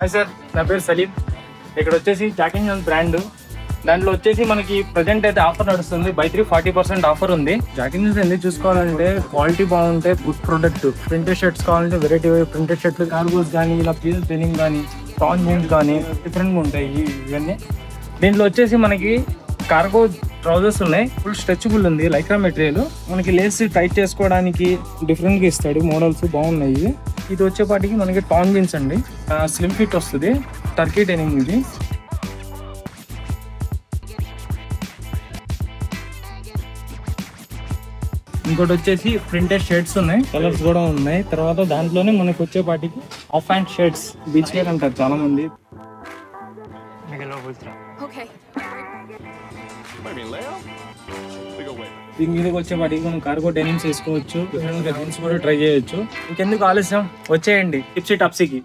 Hi sir, నా పేరు సలీం. ఇక్కడ వచ్చేసి జాక్ అండ్ జోన్స్ బ్రాండ్. దాంట్లో వచ్చేసి మనకి ప్రజెంట్ అయితే ఆఫర్ నడుస్తుంది. బై 3 40% ఆఫర్ ఉంది. జాక్ అండ్ జోన్స్ ఎందుకు చూసుకోవాలంటే క్వాలిటీ బాగుంటే గుడ్ ప్రొడక్ట్. ప్రింటెడ్ షర్ట్స్ కావాలంటే వెరైటీ ప్రింటెడ్ షర్ట్లు, కార్గోస్ కానీ ఇలా ప్లీజ్ ట్రైనింగ్ కానీ టాన్ జీన్స్ కానీ డిఫరెంట్గా ఉంటాయి ఇవన్నీ. దీంట్లో వచ్చేసి మనకి కార్గో ట్రౌజర్స్ ఉన్నాయి. ఫుల్ స్ట్రెచబుల్ ఉంది, లైక్రా మెటీరియల్. మనకి లేస్ టైట్ చేసుకోవడానికి డిఫరెంట్గా ఇస్తాడు. మోడల్స్ బాగున్నాయి. ఇది వచ్చేపాటికి మనకి టాన్ జీన్స్ అండి, స్లిమ్ ఫిట్ వస్తుంది, టర్కీ డెనిమ్ ఇది. ఇంకోటి వచ్చేసి ప్రింటెడ్ షర్ట్స్ ఉన్నాయి, కలర్స్ కూడా ఉన్నాయి. తర్వాత దాంట్లోనే మనకి వచ్చేపాటికి half hand shirts, beach wear అంటారు చాలా మంది. దీని మీదకి వచ్చేపాటికి మనం కార్గో డెనిమ్స్ వేసుకోవచ్చు, జీన్స్ కూడా ట్రై చేయొచ్చు. ఇంకెందుకు ఆలస్యం, వచ్చేయండి టిప్సీ టప్సీకి.